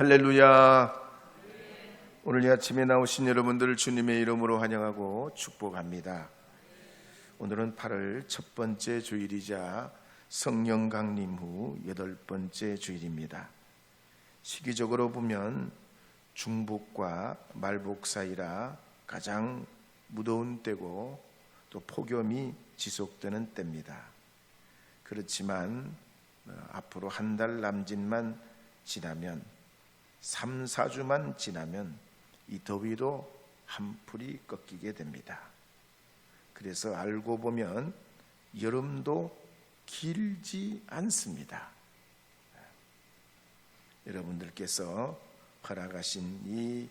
할렐루야. 오늘 이 아침에 나오신 여러분들을 주님의 이름으로 환영하고 축복합니다. 오늘은 8월 첫 번째 주일이자 성령 강림 후 8번째 주일입니다. 시기적으로 보면 중복과 말복 사이라 가장 무더운 때고 또 폭염이 지속되는 때입니다. 그렇지만 앞으로 한 달 남짓만 지나면 3, 4주만 지나면 이 더위도 한풀이 꺾이게 됩니다. 그래서 알고 보면 여름도 길지 않습니다. 여러분들께서 허락하신 이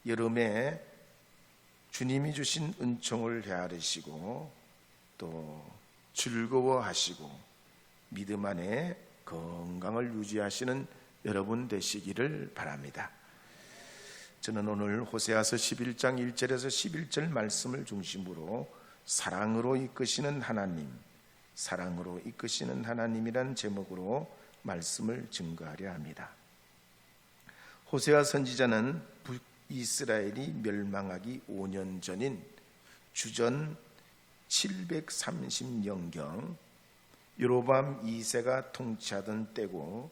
여름에 주님이 주신 은총을 헤아리시고 또 즐거워하시고 믿음 안에 건강을 유지하시는 여러분 되시기를 바랍니다. 저는 오늘 호세아서 11장 1절에서 11절 말씀을 중심으로 사랑으로 이끄시는 하나님, 사랑으로 이끄시는 하나님이란 제목으로 말씀을 증거하려 합니다. 호세아 선지자는 북이스라엘이 멸망하기 5년 전인 주전 730년경 여로보암 2세가 통치하던 때고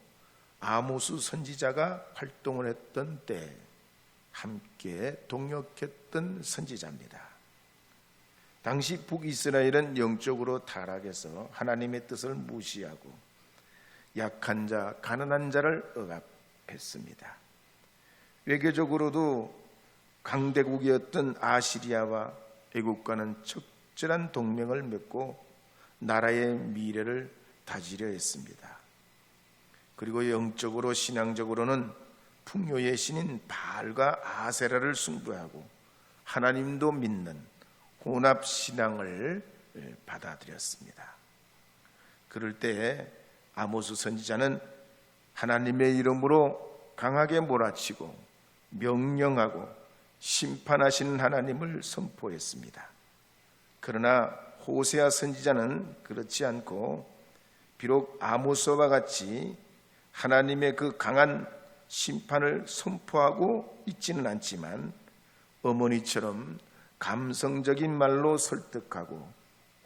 아모스 선지자가 활동을 했던 때 함께 동역했던 선지자입니다. 당시 북이스라엘은 영적으로 타락해서 하나님의 뜻을 무시하고 약한 자, 가난한 자를 억압했습니다. 외교적으로도 강대국이었던 아시리아와 애국과는 적절한 동맹을 맺고 나라의 미래를 다지려 했습니다. 그리고 영적으로 신앙적으로는 풍요의 신인 바알과 아세라를 숭배하고 하나님도 믿는 혼합신앙을 받아들였습니다. 그럴 때 아모스 선지자는 하나님의 이름으로 강하게 몰아치고 명령하고 심판하시는 하나님을 선포했습니다. 그러나 호세아 선지자는 그렇지 않고 비록 아모스와 같이 하나님의 그 강한 심판을 선포하고 있지는 않지만 어머니처럼 감성적인 말로 설득하고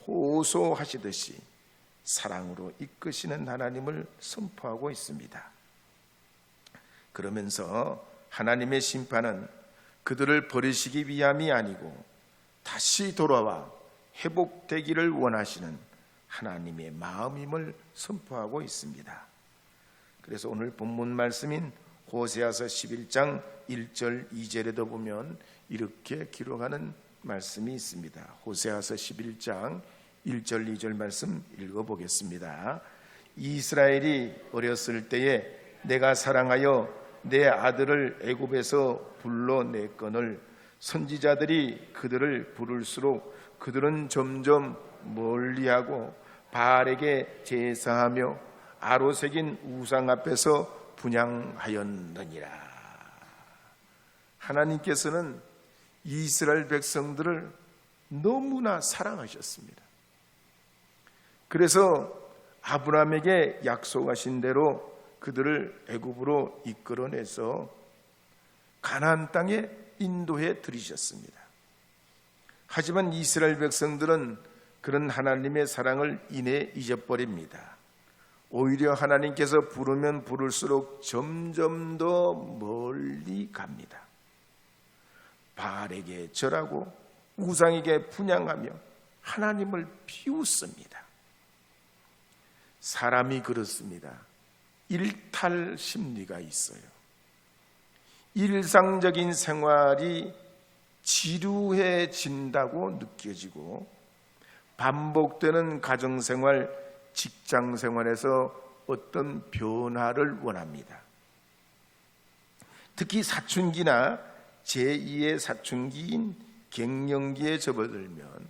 호소하시듯이 사랑으로 이끄시는 하나님을 선포하고 있습니다. 그러면서 하나님의 심판은 그들을 버리시기 위함이 아니고 다시 돌아와 회복되기를 원하시는 하나님의 마음임을 선포하고 있습니다. 그래서 오늘 본문 말씀인 호세아서 11장 1절 2절에도 보면 이렇게 기록하는 말씀이 있습니다. 호세아서 11장 1절 2절 말씀 읽어보겠습니다. 이스라엘이 어렸을 때에 내가 사랑하여 내 아들을 애굽에서 불러냈거늘 선지자들이 그들을 부를수록 그들은 점점 멀리하고 바알에게 제사하며 아로새긴 우상 앞에서 분향하였느니라. 하나님께서는 이스라엘 백성들을 너무나 사랑하셨습니다. 그래서 아브라함에게 약속하신 대로 그들을 애굽으로 이끌어내서 가나안 땅에 인도해 들이셨습니다. 하지만 이스라엘 백성들은 그런 하나님의 사랑을 이내 잊어버립니다. 오히려 하나님께서 부르면 부를수록 점점 더 멀리 갑니다. 바알에게 절하고 우상에게 분향하며 하나님을 비웃습니다. 사람이 그렇습니다. 일탈 심리가 있어요. 일상적인 생활이 지루해진다고 느껴지고 반복되는 가정생활, 직장생활에서 어떤 변화를 원합니다. 특히 사춘기나 제2의 사춘기인 갱년기에 접어들면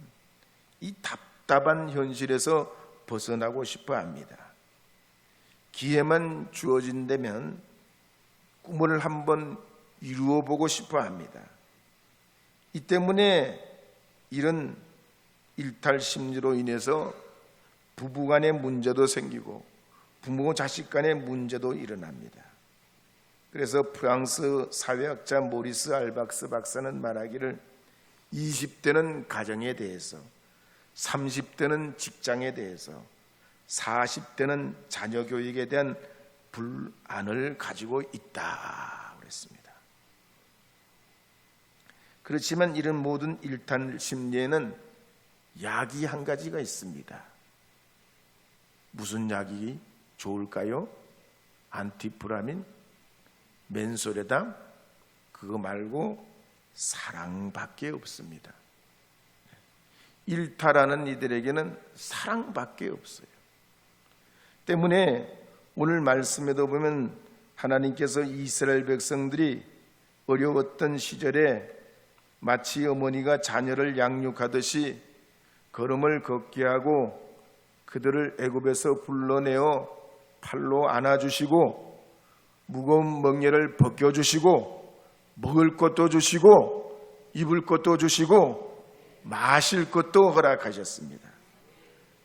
이 답답한 현실에서 벗어나고 싶어 합니다. 기회만 주어진다면 꿈을 한번 이루어 보고 싶어 합니다. 이 때문에 이런 일탈 심리로 인해서 부부간의 문제도 생기고 부모 자식 간의 문제도 일어납니다. 그래서 프랑스 사회학자 모리스 알박스 박사는 말하기를 20대는 가정에 대해서, 30대는 직장에 대해서, 40대는 자녀 교육에 대한 불안을 가지고 있다 그랬습니다. 그렇지만 이런 모든 일탈 심리에는 약이 한 가지가 있습니다. 무슨 약이 좋을까요? 안티프라민, 맨소레담, 그거 말고 사랑밖에 없습니다. 일탈하는 이들에게는 사랑밖에 없어요. 때문에 오늘 말씀에도 보면 하나님께서 이스라엘 백성들이 어려웠던 시절에 마치 어머니가 자녀를 양육하듯이 걸음을 걷게 하고 그들을 애굽에서 불러내어 팔로 안아주시고 무거운 멍에를 벗겨주시고 먹을 것도 주시고 입을 것도 주시고 마실 것도 허락하셨습니다.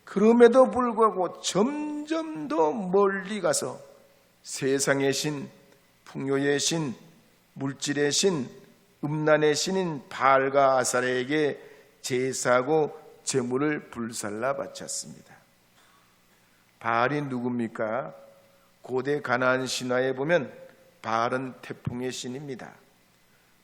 그럼에도 불구하고 점점 더 멀리 가서 세상의 신, 풍요의 신, 물질의 신, 음란의 신인 바알과 아사레에게 제사하고 제물을 불살라 바쳤습니다. 바알이 누굽니까? 고대 가나안 신화에 보면 바알은 태풍의 신입니다.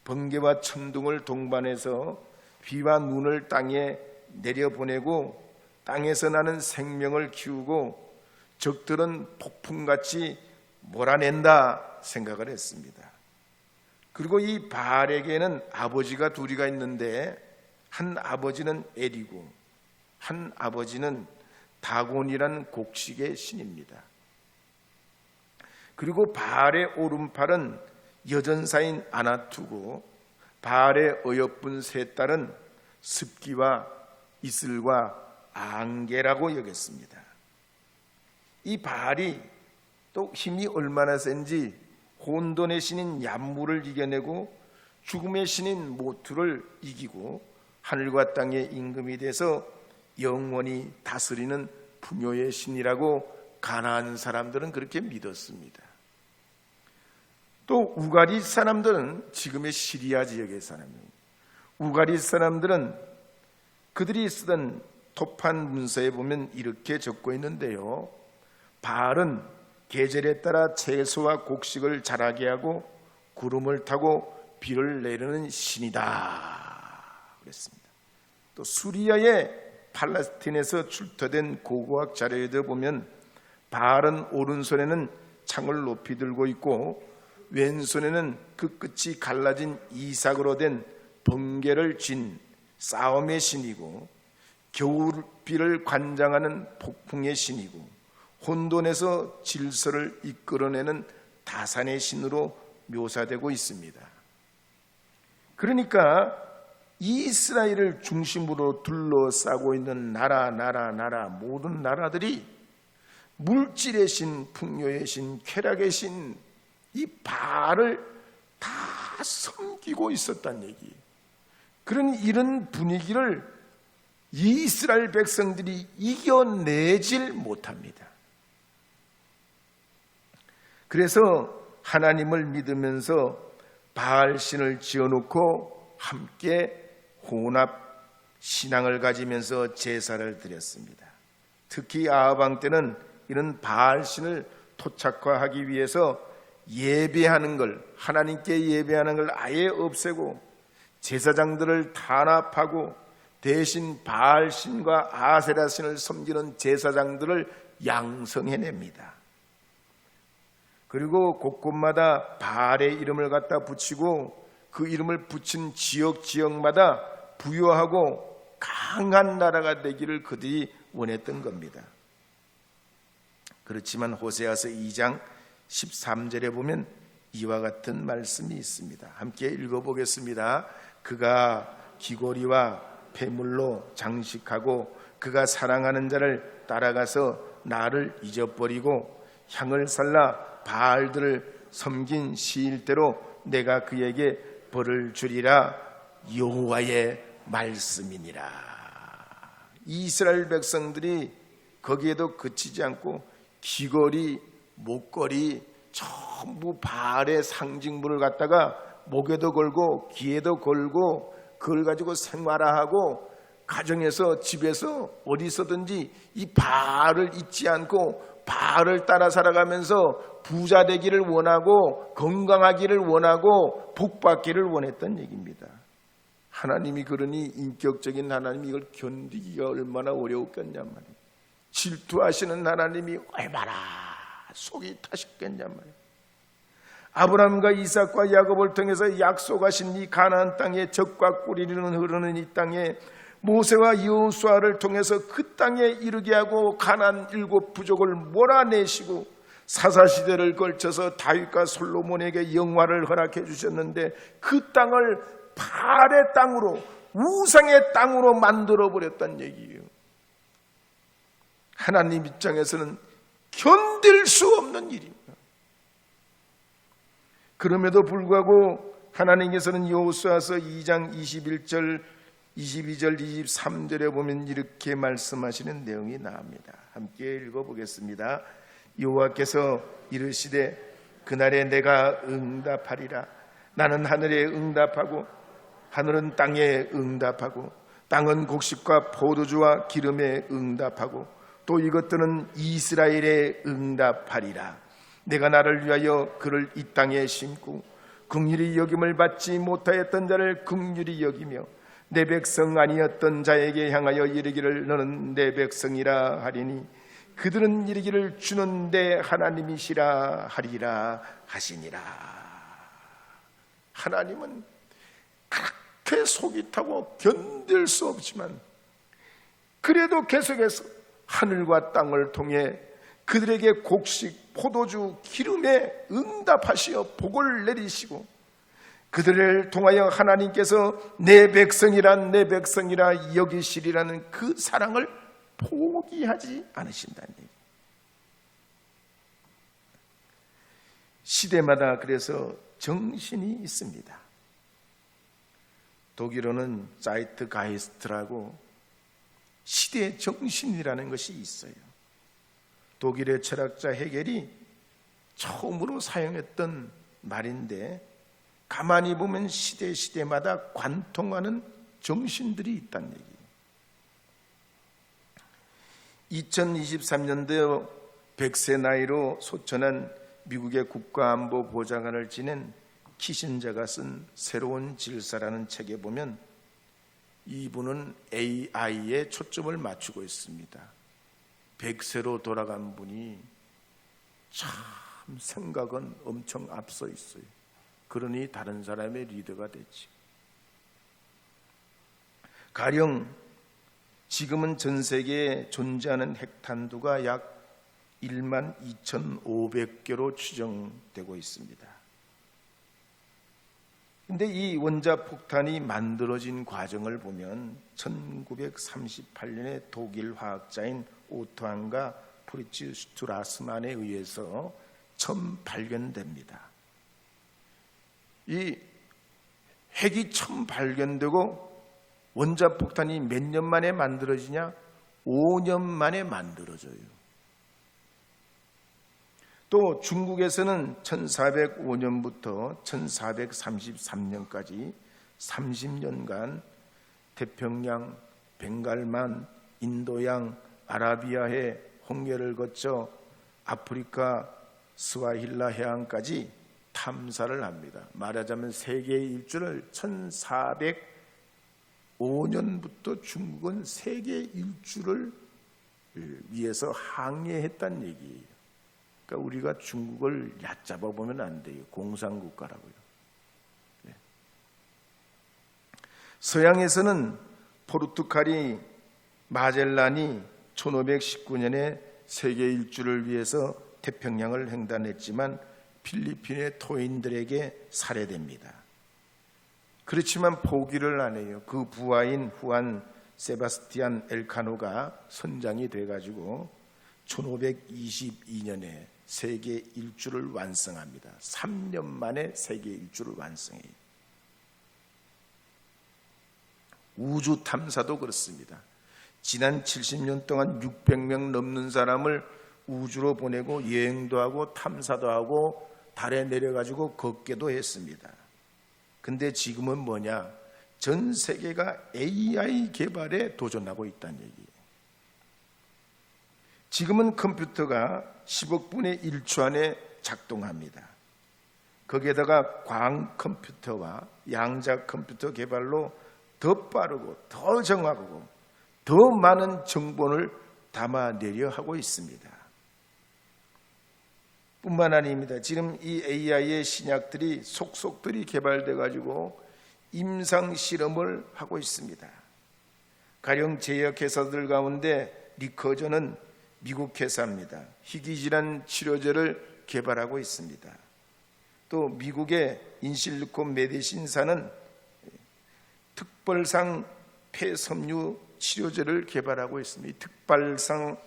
번개와 천둥을 동반해서 비와 눈을 땅에 내려보내고 땅에서 나는 생명을 키우고 적들은 폭풍같이 몰아낸다 생각을 했습니다. 그리고 이 바알에게는 아버지가 둘이가 있는데 한 아버지는 엘이고 한 아버지는 다곤이라는 곡식의 신입니다. 그리고 바알의 오른팔은 여전사인 아나투고 바알의 어여쁜 세 딸은 습기와 이슬과 앙게라고 여겼습니다. 이 바알이 또 힘이 얼마나 센지 혼돈의 신인 얌무를 이겨내고 죽음의 신인 모투를 이기고 하늘과 땅의 임금이 돼서 영원히 다스리는 풍요의 신이라고 가나안 사람들은 그렇게 믿었습니다. 또 우가리 사람들은 지금의 시리아 지역의 사람입니다. 우가리 사람들은 그들이 쓰던 토판 문서에 보면 이렇게 적고 있는데요. 바알은 계절에 따라 채소와 곡식을 자라게 하고 구름을 타고 비를 내리는 신이다 그랬습니다. 또 수리아의 팔레스틴에서 출토된 고고학 자료에도 보면 바알은 오른손에는 창을 높이 들고 있고 왼손에는 그 끝이 갈라진 이삭으로 된 번개를 쥔 싸움의 신이고 겨울비를 관장하는 폭풍의 신이고 혼돈에서 질서를 이끌어내는 다산의 신으로 묘사되고 있습니다. 그러니까 이스라엘을 중심으로 둘러싸고 있는 나라 모든 나라들이 물질의 신, 풍요의 신, 쾌락의 신, 이 바알을 다 섬기고 있었다는 얘기. 그런 이런 분위기를 이스라엘 백성들이 이겨내질 못합니다. 그래서 하나님을 믿으면서 바알 신을 지어놓고 함께 혼합 신앙을 가지면서 제사를 드렸습니다. 특히 아합 왕 때는 이런 바알 신을 토착화하기 위해서 예배하는 걸, 하나님께 예배하는 걸 아예 없애고 제사장들을 탄압하고 대신 바알 신과 아세라 신을 섬기는 제사장들을 양성해냅니다. 그리고 곳곳마다 바알의 이름을 갖다 붙이고 그 이름을 붙인 지역마다 부유하고 강한 나라가 되기를 그들이 원했던 겁니다. 그렇지만 호세아서 2장 13절에 보면 이와 같은 말씀이 있습니다. 함께 읽어보겠습니다. 그가 귀고리와 폐물로 장식하고 그가 사랑하는 자를 따라가서 나를 잊어버리고 향을 살라 바알들을 섬긴 시일대로 내가 그에게 벌을 주리라. 여호와의 말씀이니라. 이스라엘 백성들이 거기에도 그치지 않고 귀걸이, 목걸이, 전부 바알의 상징물을 갖다가 목에도 걸고 귀에도 걸고 그걸 가지고 생활화하고 가정에서 집에서 어디서든지 이 바알을 잊지 않고 바알을 따라 살아가면서 부자 되기를 원하고 건강하기를 원하고 복받기를 원했던 얘기입니다. 하나님이 그러니 인격적인 하나님이 이걸 견디기가 얼마나 어려웠겠냔 말이에요. 질투하시는 하나님이 얼마나 속이 타셨겠냔 말이에요. 아브라함과 이삭과 야곱을 통해서 약속하신 이 가나안 땅에 젖과 꿀이 흐르는 이 땅에 모세와 여호수아를 통해서 그 땅에 이르게 하고 가나안 7 부족을 몰아내시고 사사시대를 걸쳐서 다윗과 솔로몬에게 영화를 허락해 주셨는데 그 땅을 바알의 땅으로 우상의 땅으로 만들어 버렸단 얘기예요. 하나님 입장에서는 견딜 수 없는 일입니다. 그럼에도 불구하고 하나님께서는 여호수아서 2장 21절 22절 23절에 보면 이렇게 말씀하시는 내용이 나옵니다. 함께 읽어보겠습니다. 여호와께서 이르시되 그날에 내가 응답하리라. 나는 하늘에 응답하고 하늘은 땅에 응답하고 땅은 곡식과 포도주와 기름에 응답하고 또 이것들은 이스라엘에 응답하리라. 내가 나를 위하여 그를 이 땅에 심고 긍휼히 여김을 받지 못하였던 자를 긍휼히 여기며 내 백성 아니었던 자에게 향하여 이르기를 너는 내 백성이라 하리니 그들은 이르기를 주는 내 하나님이시라 하리라 하시니라. 하나님은 그렇게 속이 타고 견딜 수 없지만 그래도 계속해서 하늘과 땅을 통해 그들에게 곡식, 포도주, 기름에 응답하시어 복을 내리시고 그들을 통하여 하나님께서 내 백성이란 내 백성이라 여기시리라는 그 사랑을 포기하지 않으신다는 얘기. 시대마다 그래서 정신이 있습니다. 독일어는 자이트가이스트라고 시대의 정신이라는 것이 있어요. 독일의 철학자 헤겔이 처음으로 사용했던 말인데 가만히 보면 시대마다 관통하는 정신들이 있다는 얘기예요. 2023년도에 100세 나이로 소천한 미국의 국가안보보좌관을 지낸 키신저가 쓴 새로운 질서라는 책에 보면 이분은 AI에 초점을 맞추고 있습니다. 100세로 돌아간 분이 참 생각은 엄청 앞서 있어요. 그러니 다른 사람의 리더가 됐지. 가령 지금은 전 세계에 존재하는 핵탄두가 약 1만 2,500개로 추정되고 있습니다. 근데 이 원자폭탄이 만들어진 과정을 보면 1938년에 독일 화학자인 오토한과 프리츠 슈트라스만에 의해서 처음 발견됩니다. 이 핵이 처음 발견되고 원자폭탄이 몇 년 만에 만들어지냐? 5년 만에 만들어져요. 또 중국에서는 1405년부터 1433년까지 30년간 태평양, 벵갈만, 인도양, 아라비아해 홍해를 거쳐 아프리카 스와힐라 해안까지 탐사를 합니다. 말하자면 세계 일주를 1405년부터 중국은 세계 일주를 위해서 항해했다는 얘기예요. 그러니까 우리가 중국을 얕잡아 보면 안 돼요. 공산국가라고요. 네. 서양에서는 포르투갈이 마젤란이 1519년에 세계 일주를 위해서 태평양을 횡단했지만 필리핀의 토인들에게 살해됩니다. 그렇지만 포기를 안 해요. 그 부하인 후안 세바스티안 엘카노가 선장이 돼가지고 1522년에 세계 일주를 완성합니다. 3년 만에 세계 일주를 완성해요. 우주 탐사도 그렇습니다. 지난 70년 동안 600명 넘는 사람을 우주로 보내고 여행도 하고 탐사도 하고 달에 내려가지고 걷기도 했습니다. 근데 지금은 뭐냐? 전 세계가 AI 개발에 도전하고 있다는 얘기예요. 지금은 컴퓨터가 10억 분의 1초 안에 작동합니다. 거기에다가 광 컴퓨터와 양자 컴퓨터 개발로 더 빠르고 더 정확하고 더 많은 정보를 담아내려 하고 있습니다. 뿐만 아닙니다. 지금 이 AI의 신약들이 속속들이 개발돼 가지고 임상 실험을 하고 있습니다. 가령 제약회사들 가운데 리커저는 미국 회사입니다. 희귀질환 치료제를 개발하고 있습니다. 또 미국의 인실리콘 메디신사는 특별상 폐섬유 치료제를 개발하고 있습니다. 특발상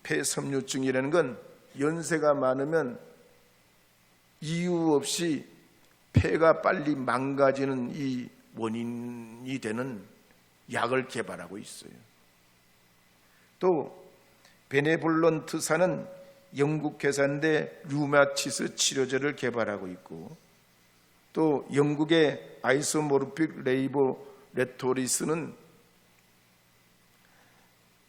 폐섬유증이라는 건 연세가 많으면 이유 없이 폐가 빨리 망가지는 이 원인이 되는 약을 개발하고 있어요. 또 베네볼런트사는 영국 회사인데 류마티스 치료제를 개발하고 있고, 또 영국의 아이소모르픽 레이보레토리스는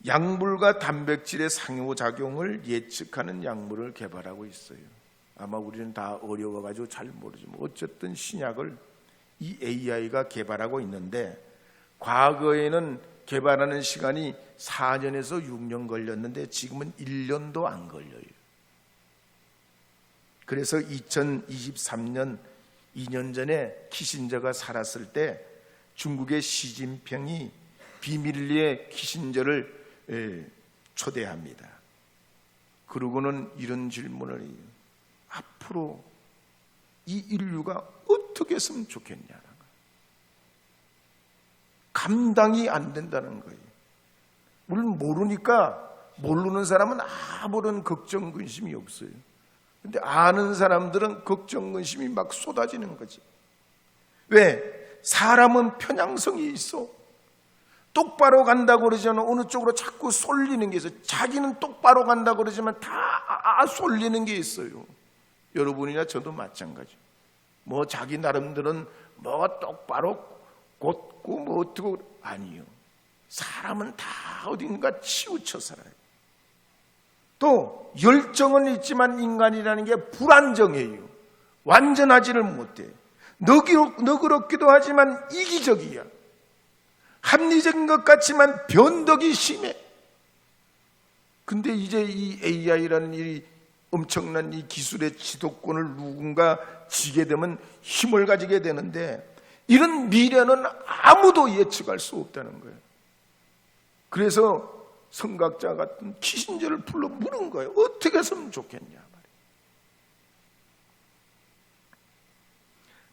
약물과 단백질의 상호작용을 예측하는 약물을 개발하고 있어요. 아마 우리는 다 어려워가지고 잘 모르지만 어쨌든 신약을 이 AI가 개발하고 있는데, 과거에는 개발하는 시간이 4년에서 6년 걸렸는데 지금은 1년도 안 걸려요. 그래서 2023년 2년 전에 키신저가 살았을 때 중국의 시진핑이 비밀리에 키신저를 초대합니다. 그러고는 이런 질문을 해요. 앞으로 이 인류가 어떻게 했으면 좋겠냐는 거예요. 감당이 안 된다는 거예요. 우리는 모르니까 모르는 사람은 아무런 걱정 근심이 없어요. 근데 아는 사람들은 걱정 근심이 막 쏟아지는 거지. 왜? 사람은 편향성이 있어. 똑바로 간다고 그러지만 어느 쪽으로 자꾸 쏠리는 게 있어요. 자기는 똑바로 간다고 그러지만 다 쏠리는 게 있어요. 여러분이나 저도 마찬가지. 뭐 자기 나름대로는 뭐 똑바로 곧고 뭐 어떻고 아니요. 사람은 다 어딘가 치우쳐 살아요. 또 열정은 있지만 인간이라는 게 불안정해요. 완전하지를 못해. 너그럽기도 하지만 이기적이야. 합리적인 것 같지만 변덕이 심해. 근데 이제 이 AI라는 이 엄청난 이 기술의 지도권을 누군가 쥐게 되면 힘을 가지게 되는데, 이런 미래는 아무도 예측할 수 없다는 거예요. 그래서 성각자 같은 키신저를 불러 물은 거예요. 어떻게 했으면 좋겠냐 말이에요.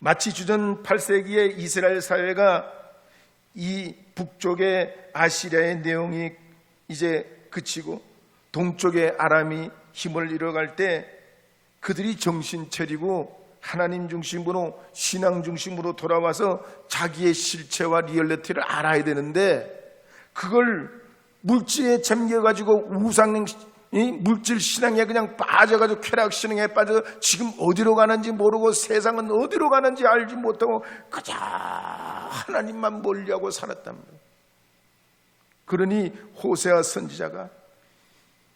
마치 주전 8세기의 이스라엘 사회가 이 북쪽의 아시리아의 내용이 이제 그치고 동쪽의 아람이 힘을 잃어갈 때 그들이 정신 차리고 하나님 중심으로 신앙 중심으로 돌아와서 자기의 실체와 리얼리티를 알아야 되는데, 그걸 물질에 잠겨가지고 물질 신앙에 그냥 빠져가지고 쾌락 신앙에 빠져 지금 어디로 가는지 모르고 세상은 어디로 가는지 알지 못하고 그저 하나님만 멀리하고 살았단 말이에요. 그러니 호세아 선지자가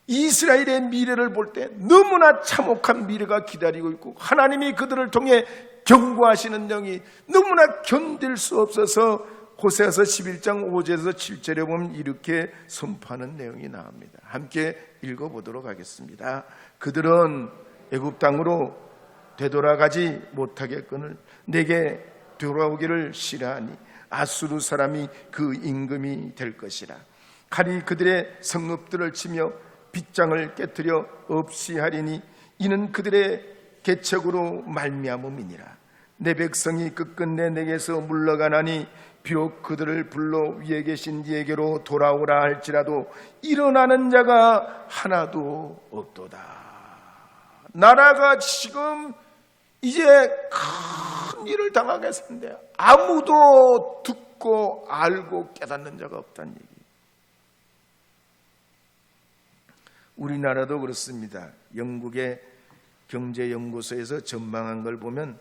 이스라엘의 미래를 볼 때 너무나 참혹한 미래가 기다리고 있고 하나님이 그들을 통해 경고하시는 영이 너무나 견딜 수 없어서 호세아서 11장 5절에서 7절에 보면 이렇게 선포하는 내용이 나옵니다. 함께 읽어보도록 하겠습니다. 그들은 애굽 땅으로 되돌아가지 못하겠거늘 내게 돌아오기를 싫어하니 아수르 사람이 그 임금이 될 것이라. 칼이 그들의 성읍들을 치며 빗장을 깨뜨려 없이 하리니 이는 그들의 개척으로 말미암음이니라. 내 백성이 끝끝내 내게서 물러가나니 비록 그들을 불러 위에 계신 이에게로 돌아오라 할지라도 일어나는 자가 하나도 없도다. 나라가 지금 이제 큰 일을 당하겠는데 아무도 듣고 알고 깨닫는 자가 없다는 얘기. 우리나라도 그렇습니다. 영국의 경제연구소에서 전망한 걸 보면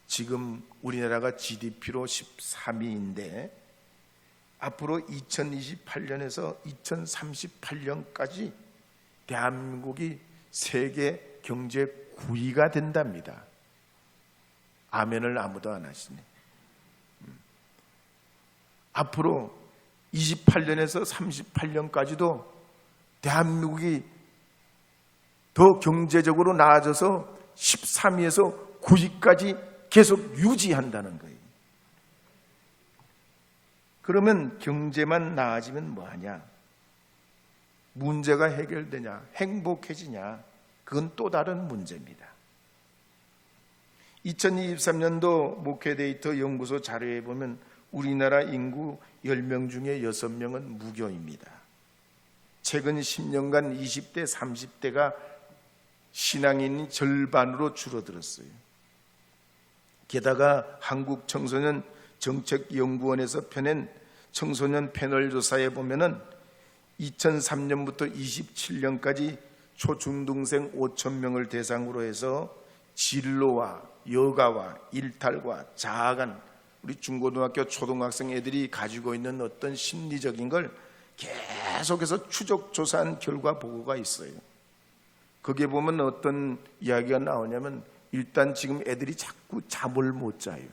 지금 우리나라가 GDP로 13위인데 앞으로 2028년에서 2038년까지 대한민국이 세계 경제 9위가 된답니다. 아멘을 아무도 안 하시네. 앞으로 28년에서 38년까지도 대한민국이 더 경제적으로 나아져서 13위에서 9위까지 계속 유지한다는 거예요. 그러면 경제만 나아지면 뭐하냐? 문제가 해결되냐? 행복해지냐? 그건 또 다른 문제입니다. 2023년도 목회데이터 연구소 자료에 보면 우리나라 인구 10명 중에 6명은 무교입니다. 최근 10년간 20대, 30대가 신앙인이 절반으로 줄어들었어요. 게다가 한국청소년 정책연구원에서 펴낸 청소년 패널 조사에 보면은 2003년부터 27년까지 초중등생 5,000명을 대상으로 해서 진로와 여가와 일탈과 자아간 우리 중고등학교 초등학생 애들이 가지고 있는 어떤 심리적인 걸 계속해서 추적 조사한 결과 보고가 있어요. 거기에 보면 어떤 이야기가 나오냐면 일단 지금 애들이 자꾸 잠을 못 자요.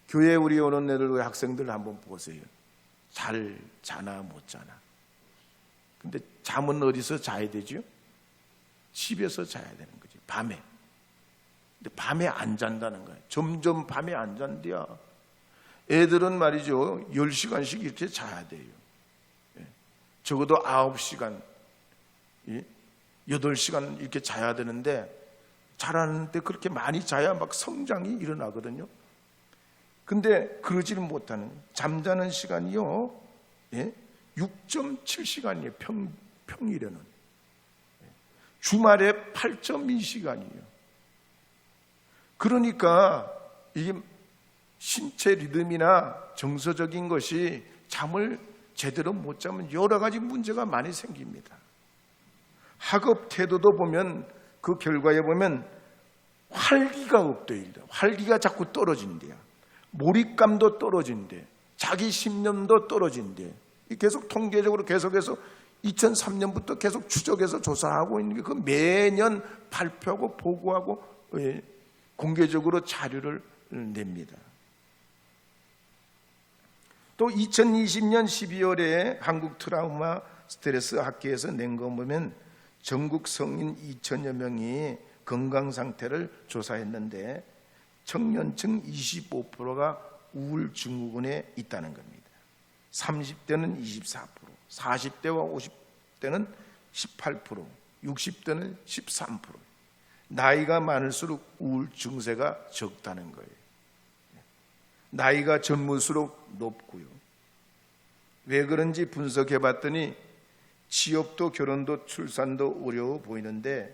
교회 우리 오는 애들 학생들 한번 보세요. 잘 자나 못 자나. 근데 잠은 어디서 자야 되죠? 집에서 자야 되는 거지. 밤에. 근데 밤에 안 잔다는 거예요. 점점 밤에 안 잔대야. 애들은 말이죠. 10시간씩 이렇게 자야 돼요. 적어도 9시간, 8시간 이렇게 자야 되는데 자라는데 그렇게 많이 자야 막 성장이 일어나거든요. 근데 그러지를 못하는 잠자는 시간이요 6.7시간이에요. 평일에는 주말에 8.2시간이에요. 그러니까 이게 신체 리듬이나 정서적인 것이 잠을 제대로 못 자면 여러 가지 문제가 많이 생깁니다. 학업 태도도 보면 그 결과에 보면 활기가 없대요. 활기가 자꾸 떨어진대요. 몰입감도 떨어진대. 자기 신념도 떨어진대. 계속 통계적으로 계속해서 2003년부터 계속 추적해서 조사하고 있는 게 그 매년 발표하고 보고하고 공개적으로 자료를 냅니다. 또 2020년 12월에 한국 트라우마 스트레스 학회에서 낸 거 보면 전국 성인 2천여 명이 건강 상태를 조사했는데 청년층 25%가 우울 증후군에 있다는 겁니다. 30대는 24%, 40대와 50대는 18%, 60대는 13%. 나이가 많을수록 우울 증세가 적다는 거예요. 나이가 젊을수록 높고요. 왜 그런지 분석해 봤더니 취업도 결혼도 출산도 어려워 보이는데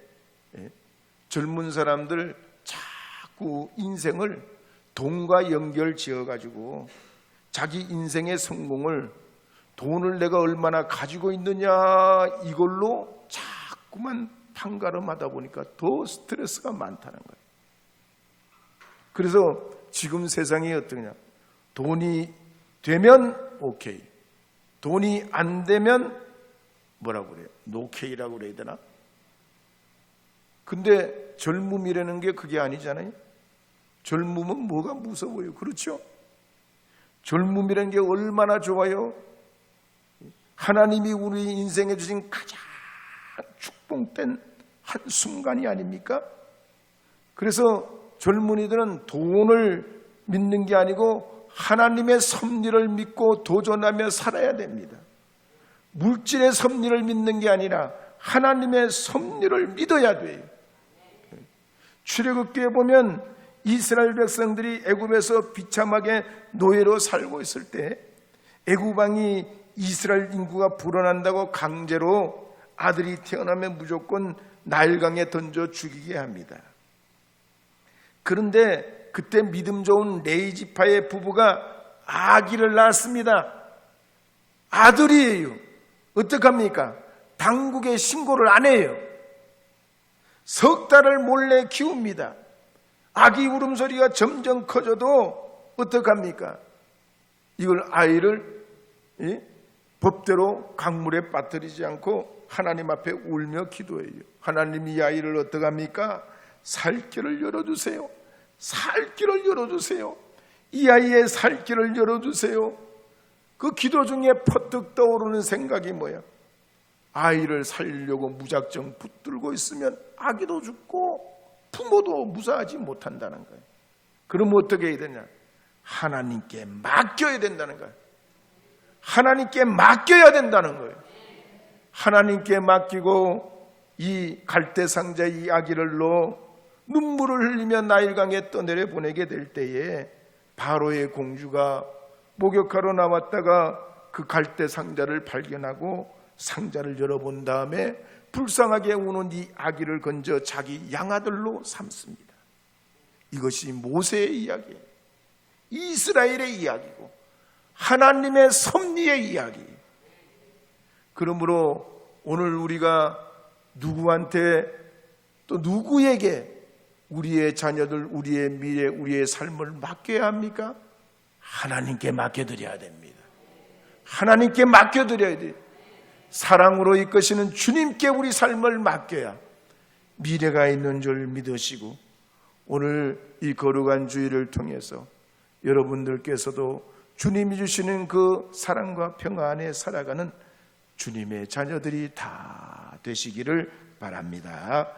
젊은 사람들 자꾸 인생을 돈과 연결 지어가지고 자기 인생의 성공을 돈을 내가 얼마나 가지고 있느냐 이걸로 자꾸만 판가름하다 보니까 더 스트레스가 많다는 거예요. 그래서 지금 세상이 어떠냐? 돈이 되면 오케이, 돈이 안 되면 뭐라고 그래요? 노케이라고 그래야 되나? 근데 젊음이라는 게 그게 아니잖아요. 젊음은 뭐가 무서워요? 그렇죠? 젊음이라는 게 얼마나 좋아요? 하나님이 우리 인생에 주신 가장 축복된 한순간이 아닙니까? 그래서 젊은이들은 돈을 믿는 게 아니고 하나님의 섭리를 믿고 도전하며 살아야 됩니다. 물질의 섭리를 믿는 게 아니라 하나님의 섭리를 믿어야 돼요. 출애굽기에 보면 이스라엘 백성들이 애굽에서 비참하게 노예로 살고 있을 때 애굽 왕이 이스라엘 인구가 불어난다고 강제로 아들이 태어나면 무조건 나일강에 던져 죽이게 합니다. 그런데 그때 믿음 좋은 레위 지파의 부부가 아기를 낳았습니다. 아들이에요. 어떡합니까? 당국에 신고를 안 해요. 석 달을 몰래 키웁니다. 아기 울음소리가 점점 커져도 어떡합니까? 이걸 아이를 법대로 강물에 빠뜨리지 않고 하나님 앞에 울며 기도해요. 하나님, 이 아이를 어떡합니까? 살 길을 열어주세요. 살 길을 열어주세요. 이 아이의 살 길을 열어주세요. 그 기도 중에 퍼뜩 떠오르는 생각이 뭐야? 아이를 살리려고 무작정 붙들고 있으면 아기도 죽고 부모도 무사하지 못한다는 거예요. 그럼 어떻게 해야 되냐? 하나님께 맡겨야 된다는 거예요. 하나님께 맡겨야 된다는 거예요. 하나님께 맡기고 이 갈대상자에 이 아기를 넣어 눈물을 흘리며 나일강에 떠내려 보내게 될 때에 바로의 공주가 목욕하러 나왔다가 그 갈대상자를 발견하고 상자를 열어본 다음에 불쌍하게 우는 이 아기를 건져 자기 양아들로 삼습니다. 이것이 모세의 이야기예요. 이스라엘의 이야기고 하나님의 섭리의 이야기. 그러므로 오늘 우리가 누구한테 또 누구에게 우리의 자녀들, 우리의 미래, 우리의 삶을 맡겨야 합니까? 하나님께 맡겨드려야 됩니다. 하나님께 맡겨드려야 돼요. 사랑으로 이끄시는 주님께 우리 삶을 맡겨야 미래가 있는 줄 믿으시고, 오늘 이 거룩한 주일을 통해서 여러분들께서도 주님이 주시는 그 사랑과 평화 안에 살아가는 주님의 자녀들이 다 되시기를 바랍니다.